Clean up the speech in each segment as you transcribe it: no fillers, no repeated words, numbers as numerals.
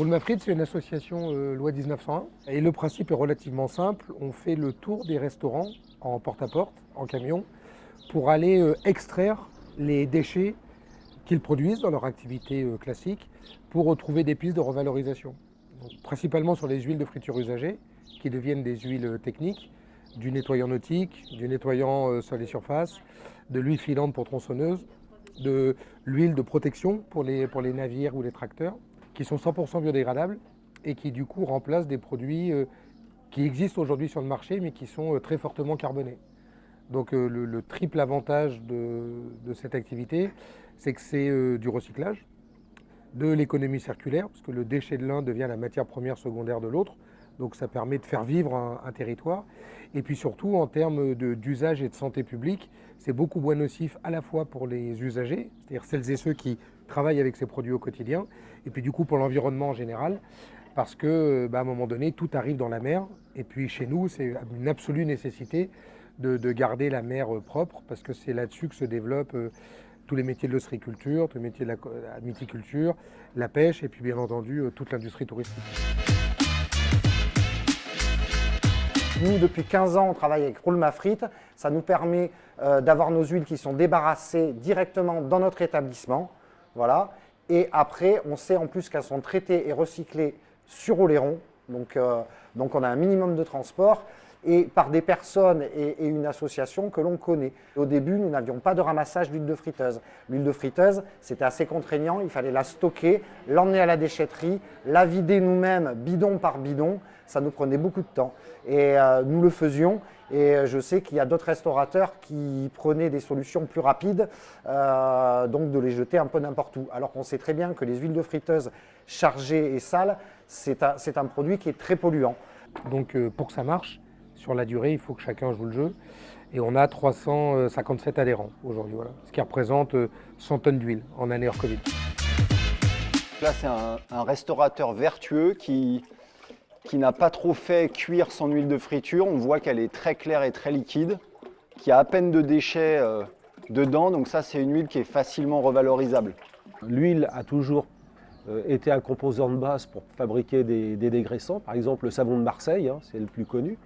Mafrit, c'est une association loi 1901 et le principe est relativement simple. On fait le tour des restaurants en porte-à-porte, en camion, pour aller extraire les déchets qu'ils produisent dans leur activité classique pour retrouver des pistes de revalorisation. Donc, principalement sur les huiles de friture usagées qui deviennent des huiles techniques, du nettoyant nautique, du nettoyant sol et surface, de l'huile filante pour tronçonneuse, de l'huile de protection pour les navires ou les tracteurs, qui sont 100% biodégradables et qui du coup remplacent des produits qui existent aujourd'hui sur le marché mais qui sont très fortement carbonés. Donc le triple avantage de cette activité, c'est que c'est du recyclage, de l'économie circulaire, parce que le déchet de l'un devient la matière première secondaire de l'autre, donc ça permet de faire vivre un territoire. Et puis surtout, en termes d'usage et de santé publique, c'est beaucoup moins nocif à la fois pour les usagers, c'est-à-dire celles et ceux qui travaillent avec ces produits au quotidien, et puis du coup pour l'environnement en général, parce que à un moment donné, tout arrive dans la mer, et puis chez nous, c'est une absolue nécessité de garder la mer propre, parce que c'est là-dessus que se développent tous les métiers de l'ostréiculture, tous les métiers de la mythiculture, la pêche, et puis bien entendu toute l'industrie touristique. Nous, depuis 15 ans, on travaille avec Roule Mafrit. Ça nous permet d'avoir nos huiles qui sont débarrassées directement dans notre établissement. Voilà. Et après, on sait en plus qu'elles sont traitées et recyclées sur Oléron. Donc on a un minimum de transport et par des personnes et une association que l'on connaît. Au début, nous n'avions pas de ramassage d'huile de friteuse. L'huile de friteuse, c'était assez contraignant. Il fallait la stocker, l'emmener à la déchetterie, la vider nous-mêmes, bidon par bidon. Ça nous prenait beaucoup de temps. Et nous le faisions. Et je sais qu'il y a d'autres restaurateurs qui prenaient des solutions plus rapides, donc de les jeter un peu n'importe où. Alors qu'on sait très bien que les huiles de friteuse chargées et sales, c'est un produit qui est très polluant. Donc pour que ça marche, sur la durée, il faut que chacun joue le jeu. Et on a 357 adhérents aujourd'hui, voilà. Ce qui représente 100 tonnes d'huile en année hors Covid. Là, c'est un restaurateur vertueux qui n'a pas trop fait cuire son huile de friture. On voit qu'elle est très claire et très liquide, qu'il y a à peine de déchets dedans. Donc ça, c'est une huile qui est facilement revalorisable. L'huile a toujours été un composant de base pour fabriquer des dégraissants. Par exemple, le savon de Marseille, hein, c'est le plus connu.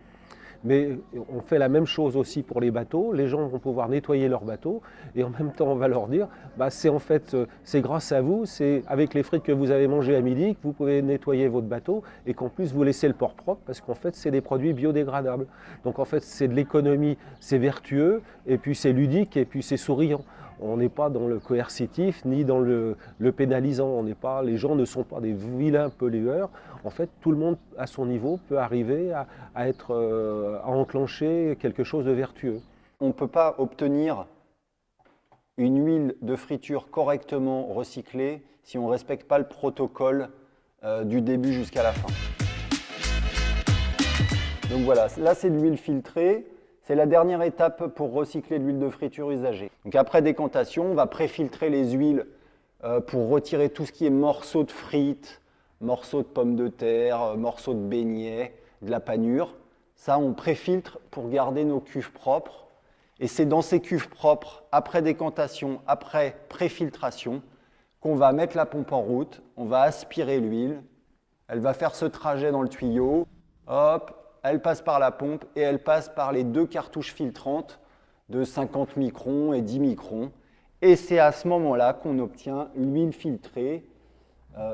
Mais on fait la même chose aussi pour les bateaux. Les gens vont pouvoir nettoyer leurs bateaux et en même temps on va leur dire c'est grâce à vous, c'est avec les frites que vous avez mangées à midi que vous pouvez nettoyer votre bateau et qu'en plus vous laissez le port propre parce qu'en fait c'est des produits biodégradables. Donc en fait c'est de l'économie, c'est vertueux et puis c'est ludique et puis c'est souriant. On n'est pas dans le coercitif ni dans le pénalisant. Les gens ne sont pas des vilains pollueurs. En fait, tout le monde à son niveau peut arriver à enclencher quelque chose de vertueux. On ne peut pas obtenir une huile de friture correctement recyclée si on ne respecte pas le protocole du début jusqu'à la fin. Donc voilà, là c'est de l'huile filtrée. C'est la dernière étape pour recycler l'huile de friture usagée. Donc après décantation, on va préfiltrer les huiles pour retirer tout ce qui est morceaux de frites, morceaux de pommes de terre, morceaux de beignets, de la panure. Ça, on préfiltre pour garder nos cuves propres. Et c'est dans ces cuves propres, après décantation, après préfiltration, qu'on va mettre la pompe en route, on va aspirer l'huile, elle va faire ce trajet dans le tuyau, hop, elle passe par la pompe et elle passe par les deux cartouches filtrantes de 50 microns et 10 microns. Et c'est à ce moment-là qu'on obtient l'huile filtrée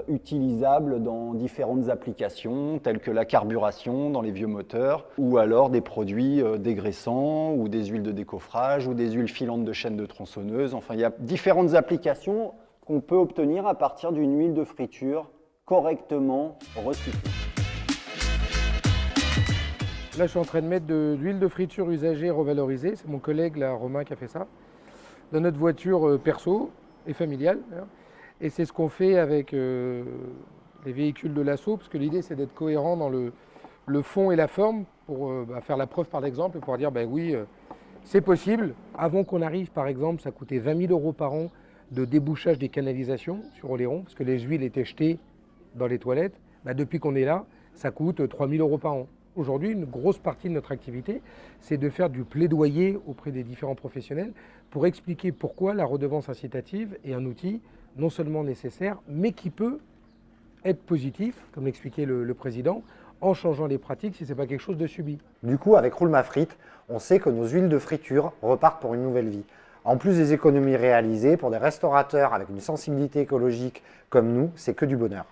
utilisable dans différentes applications telles que la carburation dans les vieux moteurs ou alors des produits dégraissants ou des huiles de décoffrage ou des huiles filantes de chaîne de tronçonneuse. Enfin, il y a différentes applications qu'on peut obtenir à partir d'une huile de friture correctement recyclée. Là, je suis en train de mettre de l'huile de friture usagée revalorisée. C'est mon collègue, là, Romain, qui a fait ça. Dans notre voiture perso et familiale. Et c'est ce qu'on fait avec les véhicules de l'assaut, parce que l'idée, c'est d'être cohérent dans le fond et la forme pour faire la preuve par l'exemple et pouvoir dire, oui, c'est possible. Avant qu'on arrive, par exemple, ça coûtait 20 000 € par an de débouchage des canalisations sur Oléron, parce que les huiles étaient jetées dans les toilettes. Depuis qu'on est là, ça coûte 3 000 € par an. Aujourd'hui, une grosse partie de notre activité, c'est de faire du plaidoyer auprès des différents professionnels pour expliquer pourquoi la redevance incitative est un outil non seulement nécessaire, mais qui peut être positif, comme l'expliquait le président, en changeant les pratiques si ce n'est pas quelque chose de subi. Du coup, avec Roule ma frite, on sait que nos huiles de friture repartent pour une nouvelle vie. En plus des économies réalisées, pour des restaurateurs avec une sensibilité écologique comme nous, c'est que du bonheur.